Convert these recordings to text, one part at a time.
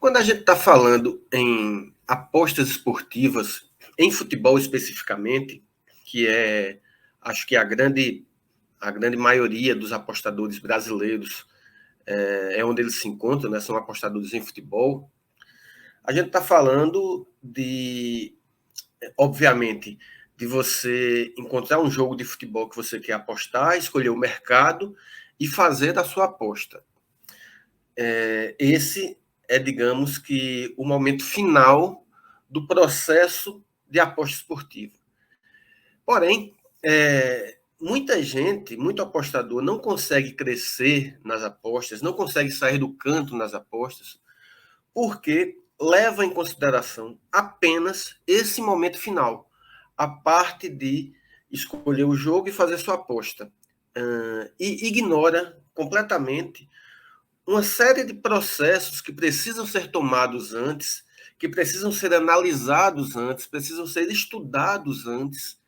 Quando a gente está falando em apostas esportivas, em futebol especificamente, que acho que a grande maioria dos apostadores brasileiros é onde eles se encontram, né? São apostadores em futebol. A gente está falando obviamente, de você encontrar um jogo de futebol que você quer apostar, escolher o mercado e fazer a sua aposta. Esse é, digamos que, o momento final do processo de aposta esportiva. Porém, muita gente, muito apostador, não consegue crescer nas apostas, não consegue sair do canto nas apostas, porque leva em consideração apenas esse momento final, a parte de escolher o jogo e fazer sua aposta. E ignora completamente uma série de processos que precisam ser tomados antes, que precisam ser analisados antes, precisam ser estudados antes,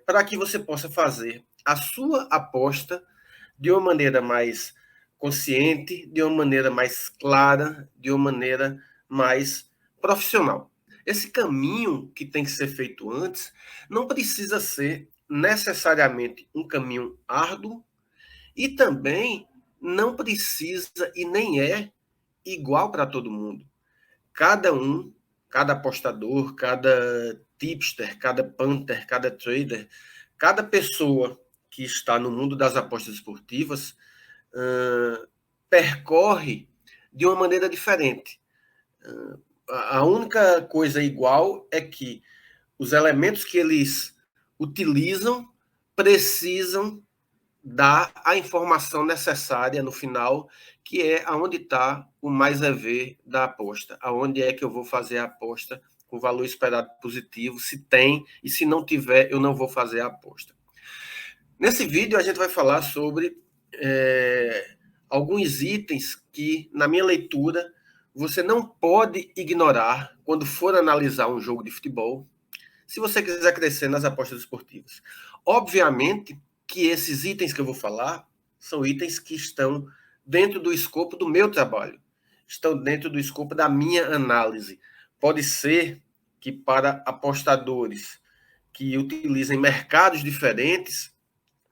para que você possa fazer a sua aposta de uma maneira mais consciente, de uma maneira mais clara, de uma maneira mais profissional. Esse caminho que tem que ser feito antes não precisa ser necessariamente um caminho árduo e também não precisa e nem é igual para todo mundo. Cada um, cada apostador, cada tipster, cada punter, cada trader, cada pessoa que está no mundo das apostas esportivas percorre de uma maneira diferente. A única coisa igual é que os elementos que eles utilizam precisam dar a informação necessária no final, que é aonde está o mais EV da aposta, aonde é que eu vou fazer a aposta com o valor esperado positivo, se tem, e se não tiver, eu não vou fazer a aposta. Nesse vídeo a gente vai falar sobre alguns itens que, na minha leitura, você não pode ignorar quando for analisar um jogo de futebol, se você quiser crescer nas apostas esportivas. Obviamente que esses itens que eu vou falar são itens que estão dentro do escopo do meu trabalho, estão dentro do escopo da minha análise. Pode ser que para apostadores que utilizem mercados diferentes,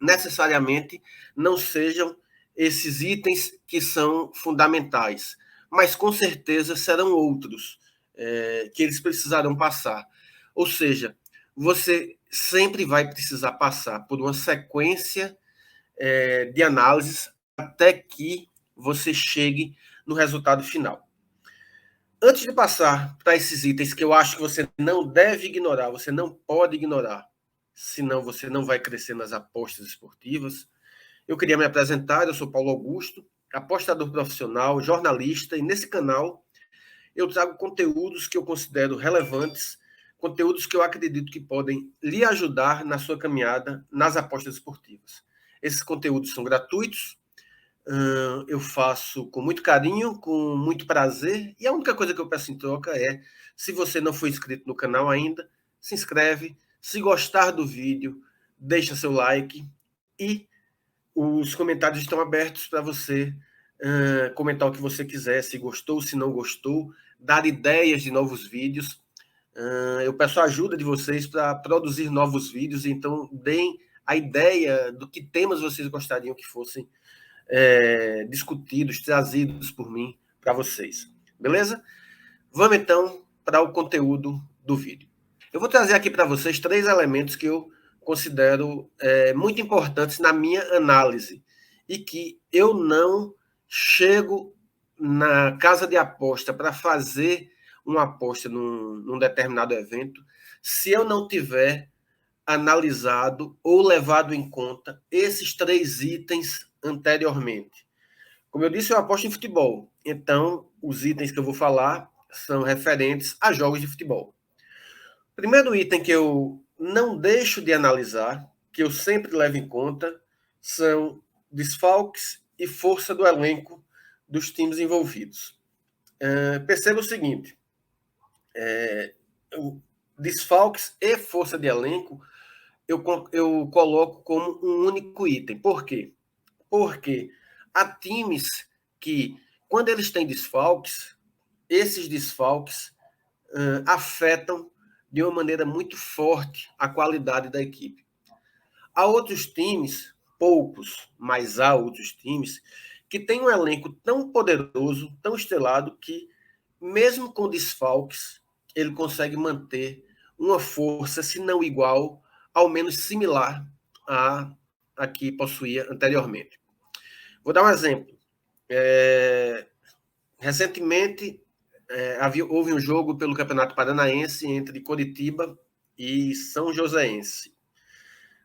necessariamente não sejam esses itens que são fundamentais, mas com certeza serão outros que eles precisarão passar. Ou seja, você sempre vai precisar passar por uma sequência de análises até que você chegue no resultado final. Antes de passar para esses itens que eu acho que você não deve ignorar, você não pode ignorar, senão você não vai crescer nas apostas esportivas, eu queria me apresentar. Eu sou Paulo Augusto, apostador profissional, jornalista, e nesse canal eu trago conteúdos que eu considero relevantes, conteúdos que eu acredito que podem lhe ajudar na sua caminhada nas apostas esportivas. Esses conteúdos são gratuitos, eu faço com muito carinho, com muito prazer, e a única coisa que eu peço em troca é, se você não for inscrito no canal ainda, se inscreve, se gostar do vídeo, deixa seu like, e os comentários estão abertos para você comentar o que você quiser, se gostou, se não gostou, dar ideias de novos vídeos. Eu peço a ajuda de vocês para produzir novos vídeos, então deem a ideia do que temas vocês gostariam que fossem discutidos, trazidos por mim para vocês. Beleza? Vamos então para o conteúdo do vídeo. Eu vou trazer aqui para vocês 3 elementos que eu considero muito importantes na minha análise e que eu não chego na casa de aposta para fazer uma aposta num determinado evento se eu não tiver analisado ou levado em conta esses 3 itens anteriormente. Como eu disse, eu aposto em futebol, então os itens que eu vou falar são referentes a jogos de futebol. Primeiro item que eu não deixo de analisar, que eu sempre levo em conta, são desfalques e força do elenco dos times envolvidos. Perceba o seguinte, desfalques e força de elenco eu coloco como um único item. Por quê? Porque há times que, quando eles têm desfalques, esses desfalques afetam de uma maneira muito forte a qualidade da equipe. Há outros times, poucos, mas há outros times, que têm um elenco tão poderoso, tão estrelado, que, mesmo com desfalques, ele consegue manter uma força, se não igual, ao menos similar à que possuía anteriormente. Vou dar um exemplo. Recentemente, houve um jogo pelo Campeonato Paranaense entre Coritiba e São Joséense.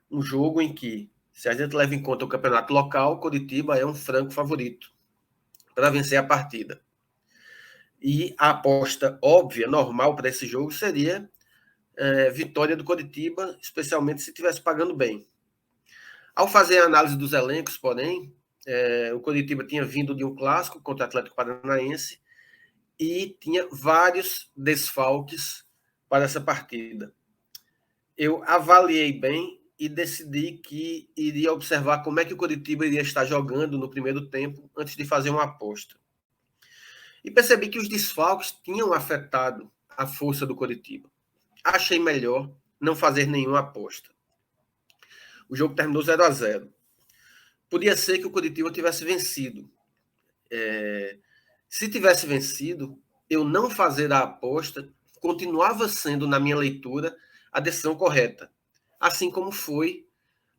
Um jogo em que, se a gente leva em conta o campeonato local, Coritiba é um franco favorito para vencer a partida. E a aposta óbvia, normal para esse jogo seria vitória do Coritiba, especialmente se estivesse pagando bem. Ao fazer a análise dos elencos, porém, o Coritiba tinha vindo de um clássico contra o Atlético Paranaense e tinha vários desfalques para essa partida. Eu avaliei bem e decidi que iria observar como é que o Coritiba iria estar jogando no primeiro tempo antes de fazer uma aposta. E percebi que os desfalques tinham afetado a força do Coritiba. Achei melhor não fazer nenhuma aposta. O jogo terminou 0-0. Podia ser que o Coritiba tivesse vencido. Se tivesse vencido, eu não fazer a aposta continuava sendo, na minha leitura, a decisão correta. Assim como foi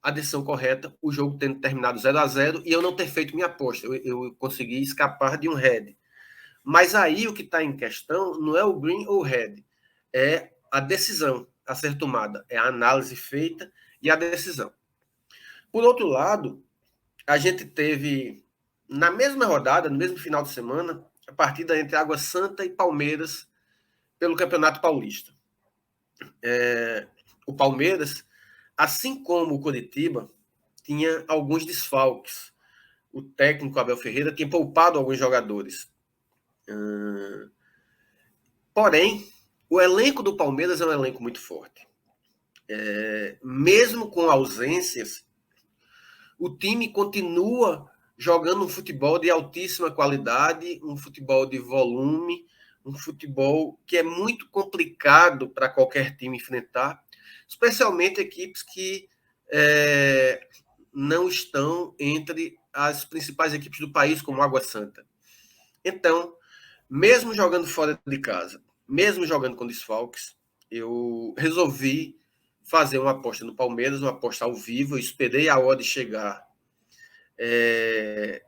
a decisão correta, o jogo tendo terminado 0-0 e eu não ter feito minha aposta. Eu consegui escapar de um head. Mas aí o que está em questão não é o green ou o red, é a decisão a ser tomada, é a análise feita e a decisão. Por outro lado, a gente teve, na mesma rodada, no mesmo final de semana, a partida entre Água Santa e Palmeiras pelo Campeonato Paulista. O Palmeiras, assim como o Coritiba, tinha alguns desfalques. O técnico Abel Ferreira tinha poupado alguns jogadores. Porém, o elenco do Palmeiras é um elenco muito forte. Mesmo com ausências, o time continua jogando um futebol de altíssima qualidade, um futebol de volume, um futebol que é muito complicado para qualquer time enfrentar, especialmente equipes que não estão entre as principais equipes do país, como Água Santa. Então, mesmo jogando fora de casa, mesmo jogando com desfalques, eu resolvi fazer uma aposta no Palmeiras, uma aposta ao vivo. Eu esperei a hora de chegar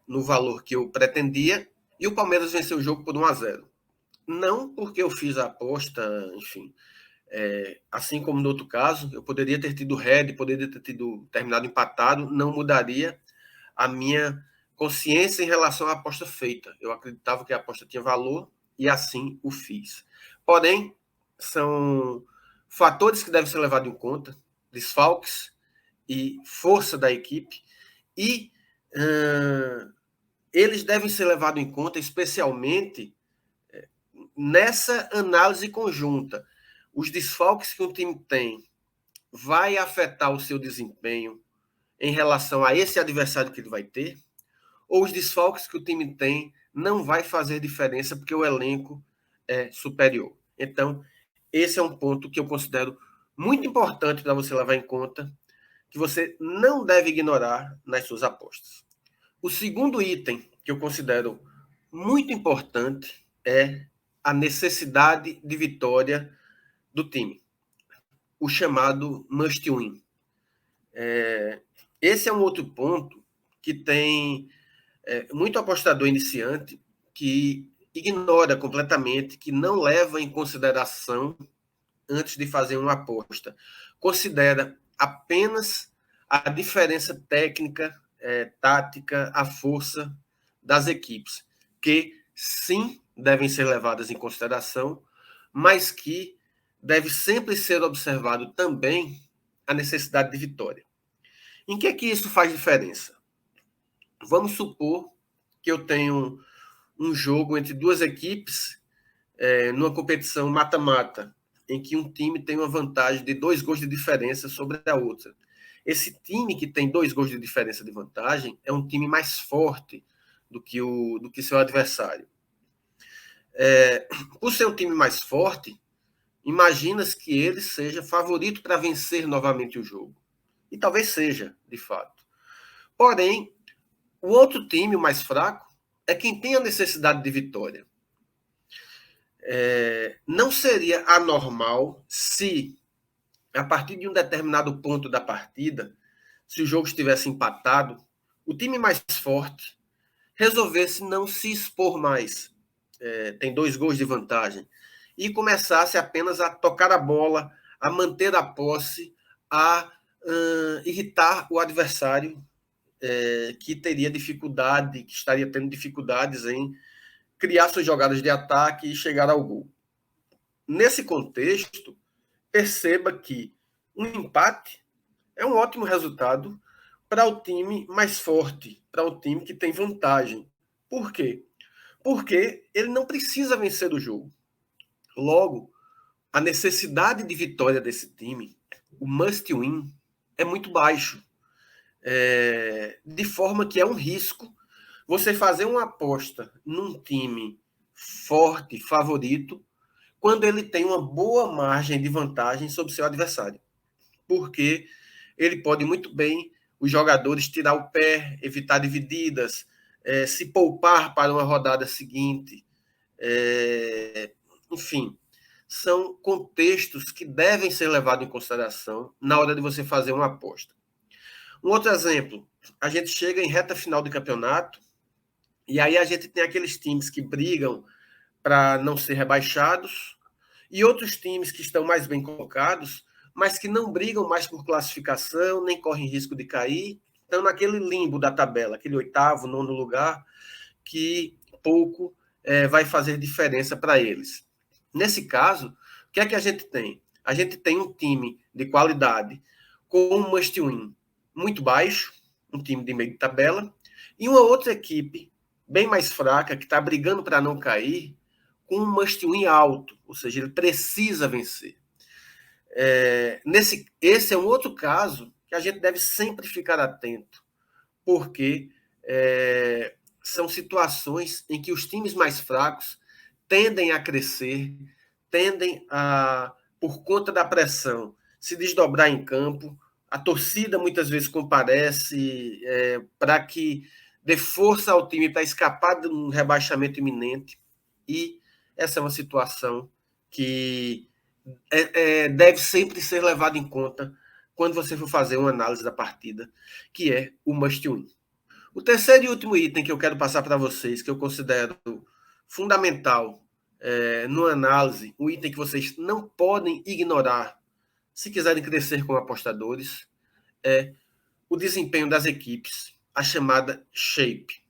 no valor que eu pretendia e o Palmeiras venceu o jogo por 1-0. Não porque eu fiz a aposta, enfim, assim como no outro caso, eu poderia ter tido red, poderia ter terminado empatado, não mudaria a minha consciência em relação à aposta feita. Eu acreditava que a aposta tinha valor e assim o fiz. Porém, são fatores que devem ser levados em conta, desfalques e força da equipe, e eles devem ser levados em conta especialmente nessa análise conjunta. Os desfalques que o time tem vai afetar o seu desempenho em relação a esse adversário que ele vai ter, ou os desfalques que o time tem não vai fazer diferença porque o elenco é superior. Então, esse é um ponto que eu considero muito importante para você levar em conta, que você não deve ignorar nas suas apostas. O segundo item que eu considero muito importante é a necessidade de vitória do time, o chamado must win. Esse é um outro ponto que tem muito apostador iniciante que ignora completamente, que não leva em consideração antes de fazer uma aposta. Considera apenas a diferença técnica, tática, a força das equipes, que sim devem ser levadas em consideração, mas que deve sempre ser observado também a necessidade de vitória. Em que é que isso faz diferença? Vamos supor que eu tenho um jogo entre duas equipes numa competição mata-mata, em que um time tem uma vantagem de 2 gols de diferença sobre a outra. Esse time que tem 2 gols de diferença de vantagem é um time mais forte do que seu adversário. Por ser um time mais forte, imagina-se que ele seja favorito para vencer novamente o jogo. E talvez seja, de fato. Porém, o outro time, o mais fraco, é quem tem a necessidade de vitória. Não seria anormal se, a partir de um determinado ponto da partida, se o jogo estivesse empatado, o time mais forte resolvesse não se expor mais. Tem 2 gols de vantagem. E começasse apenas a tocar a bola, a manter a posse, a irritar o adversário, que teria dificuldade, que estaria tendo dificuldades em criar suas jogadas de ataque e chegar ao gol. Nesse contexto, perceba que um empate é um ótimo resultado para o time mais forte, para o time que tem vantagem. Por quê? Porque ele não precisa vencer o jogo. Logo, a necessidade de vitória desse time, o must win, é muito baixo. De forma que é um risco você fazer uma aposta num time forte, favorito, quando ele tem uma boa margem de vantagem sobre seu adversário. Porque ele pode muito bem, os jogadores, tirar o pé, evitar divididas, se poupar para uma rodada seguinte. Enfim, são contextos que devem ser levados em consideração na hora de você fazer uma aposta. Um outro exemplo, a gente chega em reta final do campeonato e aí a gente tem aqueles times que brigam para não ser rebaixados e outros times que estão mais bem colocados, mas que não brigam mais por classificação, nem correm risco de cair, estão naquele limbo da tabela, aquele 8º, 9º lugar, que pouco vai fazer diferença para eles. Nesse caso, o que é que a gente tem? A gente tem um time de qualidade com um must win muito baixo, um time de meio de tabela, e uma outra equipe bem mais fraca, que está brigando para não cair, com um must win alto, ou seja, ele precisa vencer. Esse é um outro caso que a gente deve sempre ficar atento, porque são situações em que os times mais fracos tendem a crescer, tendem a, por conta da pressão, se desdobrar em campo. A torcida muitas vezes comparece para que dê força ao time para escapar de um rebaixamento iminente. E essa é uma situação que deve sempre ser levada em conta quando você for fazer uma análise da partida, que é o must win. O terceiro e último item que eu quero passar para vocês, que eu considero fundamental numa análise, um item que vocês não podem ignorar se quiserem crescer como apostadores, é o desempenho das equipes, a chamada shape.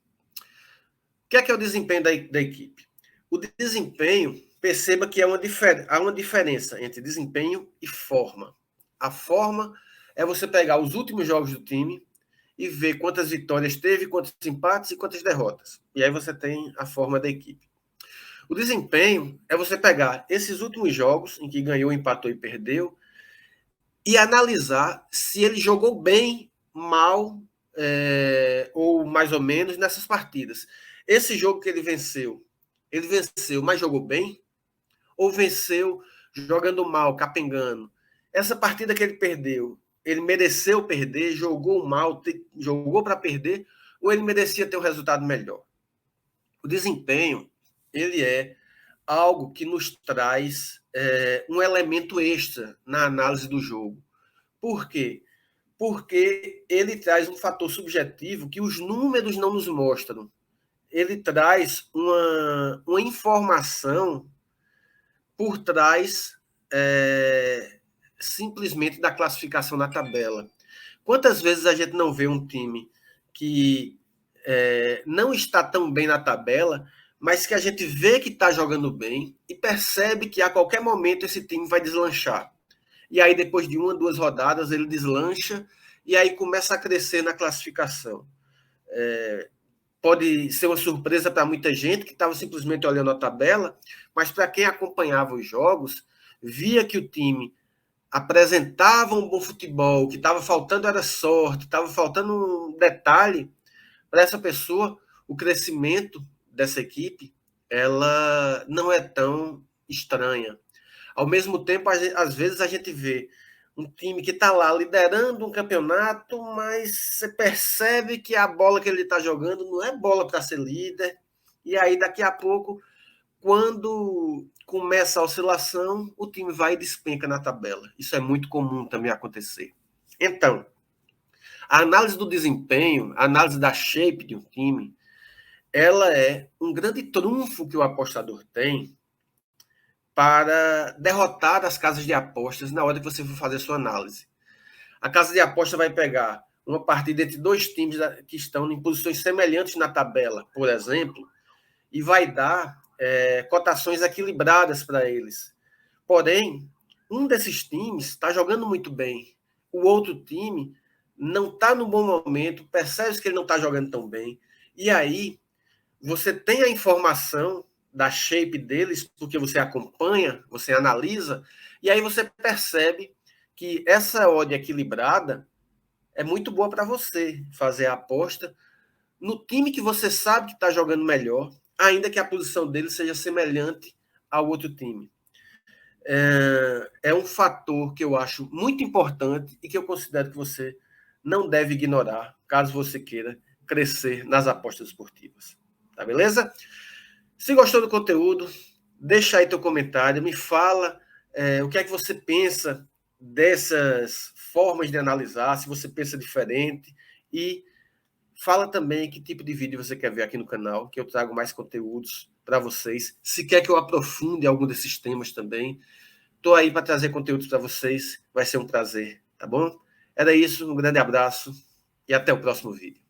O que é o desempenho da equipe? O desempenho, perceba que há uma diferença entre desempenho e forma. A forma é você pegar os últimos jogos do time e ver quantas vitórias teve, quantos empates e quantas derrotas. E aí você tem a forma da equipe. O desempenho é você pegar esses últimos jogos em que ganhou, empatou e perdeu e analisar se ele jogou bem, mal ou mais ou menos nessas partidas. Esse jogo que ele venceu, mas jogou bem? Ou venceu jogando mal, capengando? Essa partida que ele perdeu, ele mereceu perder, jogou mal, jogou para perder, ou ele merecia ter um resultado melhor? O desempenho, ele é algo que nos traz um elemento extra na análise do jogo. Por quê? Porque ele traz um fator subjetivo que os números não nos mostram. Ele traz uma informação por trás simplesmente da classificação na tabela. Quantas vezes a gente não vê um time que não está tão bem na tabela, mas que a gente vê que está jogando bem e percebe que a qualquer momento esse time vai deslanchar. E aí, depois de 1, 2 rodadas, ele deslancha e aí começa a crescer na classificação. Pode ser uma surpresa para muita gente que estava simplesmente olhando a tabela, mas para quem acompanhava os jogos, via que o time apresentava um bom futebol, que estava faltando era sorte, estava faltando um detalhe. Para essa pessoa, o crescimento dessa equipe ela não é tão estranha. Ao mesmo tempo, às vezes a gente vê um time que está lá liderando um campeonato, mas você percebe que a bola que ele está jogando não é bola para ser líder. E aí, daqui a pouco, quando começa a oscilação, o time vai e despenca na tabela. Isso é muito comum também acontecer. Então, a análise do desempenho, a análise da shape de um time, ela é um grande trunfo que o apostador tem para derrotar as casas de apostas na hora que você for fazer sua análise. A casa de aposta vai pegar uma partida entre dois times que estão em posições semelhantes na tabela, por exemplo, e vai dar cotações equilibradas para eles. Porém, um desses times está jogando muito bem, o outro time não está no bom momento, percebe que ele não está jogando tão bem, e aí você tem a informação da shape deles, porque você acompanha, você analisa, e aí você percebe que essa odd equilibrada é muito boa para você fazer a aposta no time que você sabe que está jogando melhor, ainda que a posição dele seja semelhante ao outro time. É um fator que eu acho muito importante e que eu considero que você não deve ignorar, caso você queira crescer nas apostas esportivas. Tá beleza? Se gostou do conteúdo, deixa aí teu comentário, me fala o que é que você pensa dessas formas de analisar, se você pensa diferente, e fala também que tipo de vídeo você quer ver aqui no canal, que eu trago mais conteúdos para vocês. Se quer que eu aprofunde algum desses temas também, estou aí para trazer conteúdos para vocês, vai ser um prazer, tá bom? Era isso, um grande abraço e até o próximo vídeo.